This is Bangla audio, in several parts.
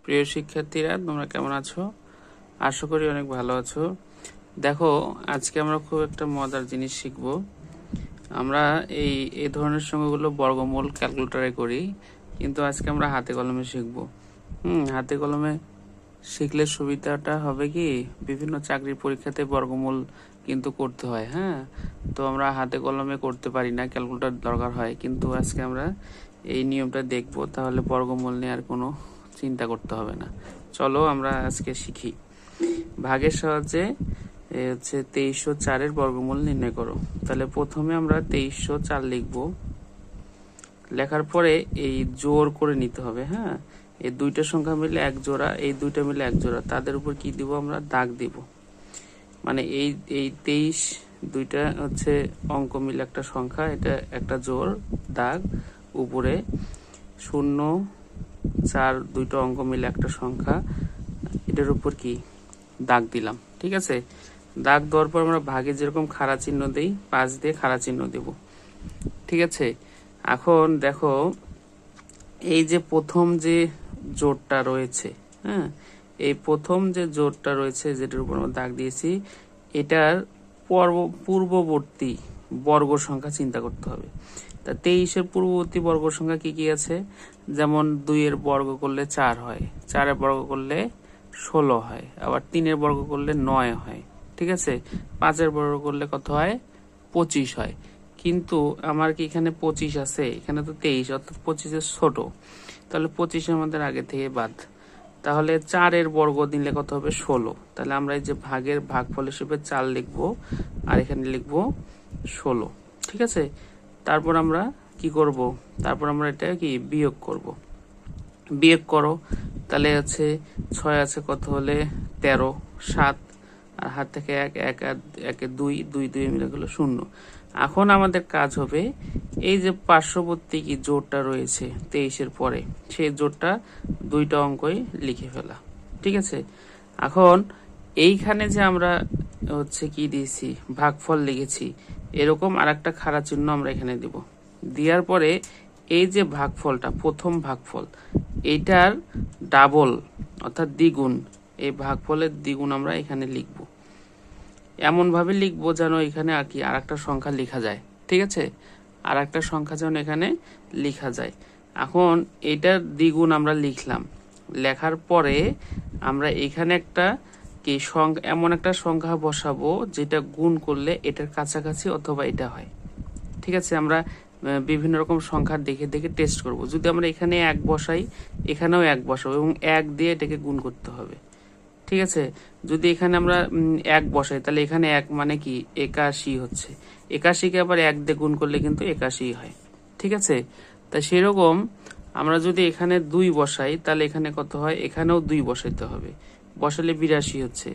প্রিয় শিক্ষার্থীরা, তোমরা কেমন আছো? আশা করি অনেক ভালো আছো। দেখো, আজকে আমরা খুব একটা মজার জিনিস শিখব। আমরা এই ধরনের সংখ্যাগুলো বর্গমূল ক্যালকুলেটরে করি, কিন্তু আজকে আমরা হাতে কলমে শিখব। হাতে কলমে শিখলে সুবিধাটা হবে কি, বিভিন্ন চাকরির পরীক্ষাতে বর্গমূল কিন্তু করতে হয়। হ্যাঁ, তো আমরা হাতে কলমে করতে পারি না, ক্যালকুলেটর দরকার হয়। কিন্তু আজকে আমরা এই নিয়মটা দেখব, তাহলে বর্গমূল নিয়ে আর কোনো চিন্তা করতে হবে না। চলো আমরা আজকে শিখি। ভাগের সাহায্যে হচ্ছে 2304-এর বর্গমূল নির্ণয় করো। তাহলে প্রথমে আমরা 2304 লিখব। লেখার পরে এই জোর করে নিতে হবে। হ্যাঁ, এই দুইটা সংখ্যা মিলে এক জোড়া, এই দুইটা মিলে এক জোড়া, তাদের উপর কি দিব আমরা? দাগ দিব। মানে এই এই 23 দুইটা হচ্ছে অঙ্ক মিলে একটা সংখ্যা, এটা একটা জোর দাগ, উপরে 0 4 দুইটা অঙ্ক মিলে একটা সংখ্যা, এটার উপর কি দাগ দিলাম। ঠিক আছে, দাগ দেওয়ার পর আমরা ভাগে যেরকম খাড়া চিহ্ন দেই, 5 দিয়ে খাড়া চিহ্ন দেব। ঠিক আছে, এখন দেখো এই যে প্রথম যে জোড়টা রয়েছে, হ্যাঁ, এই প্রথম যে জোড়টা রয়েছে যেটার উপর আমরা দাগ দিয়েছি, এটার পূর্ববর্তী বর্গ সংখ্যা চিন্তা করতে হবে। তা 23-এর পূর্ববর্তী বর্গ সংখ্যা কি কি আছে? যেমন 2-এর বর্গ করলে 4 হয়, 4-এর বর্গ করলে 16 হয়, আবার 3-এর বর্গ করলে 9 হয়। ঠিক আছে, 5-এর বর্গ করলে কত হয়? 25 হয়। কিন্তু আমার কি এখানে 25 আছে? এখানে তো 23, অর্থাৎ 25-এর ছোট, তাহলে 25 আমাদের আগে থেকে বাদ। তাহলে 4-এর বর্গ দিলে কত হবে? 16। তাহলে আমরা এই যে ভাগের ভাগফল হিসেবে 4 লিখবো, আর এখানে লিখবো 16। ঠিক আছে, তারপর আমরা কি করব? তারপর আমরা এটা কি বিয়োগ করব। বিয়োগ করো, তাহলে আছে 6 আছে কত হলে 13, 7 আর হাত থেকে 1, 1 আর 1 2, 2 2 মিলে গেল 0। এখন আমাদের কাজ হবে এই যে পার্শ্ববর্তী কি জোড়টা রয়েছে 23-এর পরে, সেই জোড়টা দুইটা অঙ্কই লিখে ফেলা। ঠিক আছে, এখন এইখানে যে আমরা হচ্ছে কি দিয়েছি, ভাগফল লিখেছি, এরকম আর একটা খাড়া চিহ্ন আমরা এখানে দিব। দেওয়ার পরে এই যে ভাগফলটা, প্রথম ভাগফল, এইটার ডাবল অর্থাৎ দ্বিগুণ, এই ভাগফলের দ্বিগুণ আমরা এখানে লিখব। এমন ভাবে লিখবো যেন এখানে আর কি আর একটা সংখ্যা লেখা যায়। ঠিক আছে, আর একটা সংখ্যা যেন এখানে লেখা যায়। এখন এটার দ্বিগুণ আমরা লিখলাম, লেখার পরে আমরা এখানে একটা কি সংখ্যা, এমন একটা সংখ্যা বসাবো যেটা গুণ করলে এটার কাছাকাছি অথবা এটা হয়। ঠিক আছে, আমরা বিভিন্ন রকম সংখ্যা দেখে দেখে টেস্ট করব। যদি আমরা এখানে 1 বসাই, এখানেও 1 বসাবো এবং 1 দিয়ে এটাকে গুণ করতে হবে। ঠিক আছে, যদি এখানে আমরা 1 বসাই, তাহলে এখানে 1 মানে কি 81 হচ্ছে, 81-কে আবার 1 দিয়ে গুণ করলে কিন্তু 81 হয়। ঠিক আছে, তা সেরকম আমরা যদি এখানে 2 বসাই, তাহলে এখানে কত হয়? এখানেও 2 বসাইতে হবে, বসালে 82 হচ্ছে।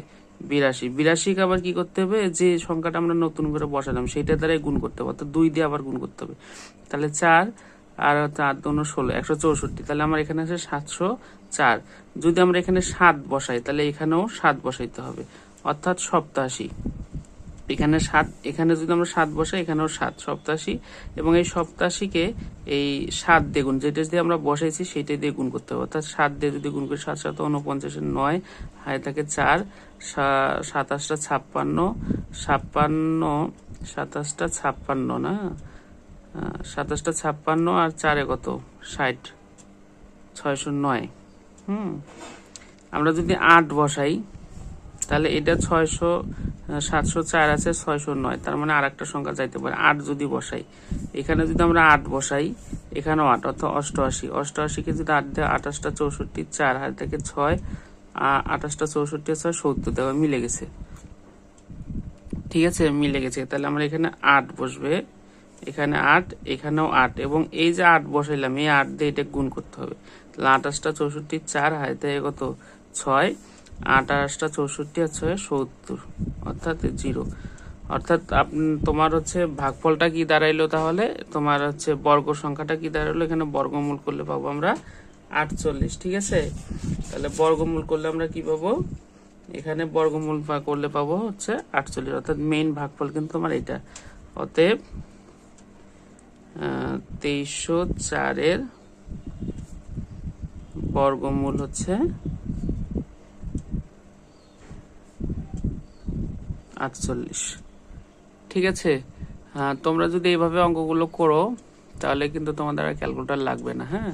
82-কে আবার কি করতে হবে? যে সংখ্যাটা আমরা নতুন করে বসালাম সেইটা দ্বারাই গুণ করতে হবে, অর্থাৎ 2 দিয়ে আবার গুণ করতে হবে। তাহলে 4 আর 4 2 16, 164। তাহলে আমার এখানে আছে 704। যদি আমরা এখানে 7 বসাই, তাহলে এখানেও 7 বসাইতে হবে, অর্থাৎ 87। এখানে 7, এখানে যদি আমরা 7 বসাই, এখানেও 7, 87। এবং এই 87-কে এই 7 দিয়ে গুণ, যেটা দিয়ে আমরা বসাইছি সেইটা দিয়ে গুণ করতে হবে, অর্থাৎ 7 দিয়ে যদি গুণ করি 7 7 49, 9 হায় থাকে 4, 27টা 56, 27টা 56 না, 27টা 56 আর 4-এ কত? 60, 609। আমরা যদি 8 বসাই, তাহলে এটা 704 আছে, 609, তার মানে আর একটা সংখ্যা যাইতে পারে। 8 যদি বসাই, এখানে যদি আমরা 8 বসাই, এখানেও 8, অর্থাৎ 88। 88-কে যদি 8 দিয়ে 28টা 64, 4 হাত থেকে 6, 28টা 64 6 70, দেখো মিলে গেছে। ঠিক আছে, মিলে গেছে। তাহলে আমরা এখানে 8 বসবে, এখানে 8, এখানেও 8, এবং এই যে 8 বসাইলাম, এই 8 দিয়ে এটা গুণ করতে হবে। তাহলে 28টা 64, 4 হাত থেকে কত? 6, 28টা 64 আর 6 70, অর্থাৎ 0। অর্থাৎ তোমার হচ্ছে ভাগফলটা কি দাঁড়াইলো? তাহলে তোমার হচ্ছে বর্গ সংখ্যাটা কি দাঁড়াইলো? এখানে বর্গমূল করলে পাবো আমরা 48। ঠিক আছে, তাহলে বর্গমূল করলে আমরা কি পাবো? এখানে বর্গমূল করলে পাবো হচ্ছে 48, অর্থাৎ মেইন ভাগফল কিন্তু তোমার এটা। অতএব 2304-এর বর্গমূল হচ্ছে 48। ঠিক আছে, তোমরা যদি এইভাবে অঙ্কগুলো করো তাহলে কিন্তু তোমাদের আর ক্যালকুলেটর লাগবে না। হ্যাঁ,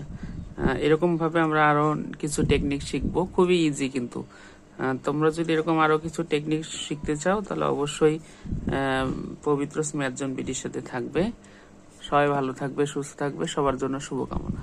এরকম ভাবে আমরা আরো কিছু টেকনিক শিখবো, খুবই ইজি কিন্তু। তোমরা যদি এরকম আরো কিছু টেকনিক শিখতে চাও তাহলে অবশ্যই পবিত্র ম্যাথ জোন বিডির সাথে থাকবে। সবাই ভালো থাকবে, সুস্থ থাকবে, সবার জন্য শুভকামনা।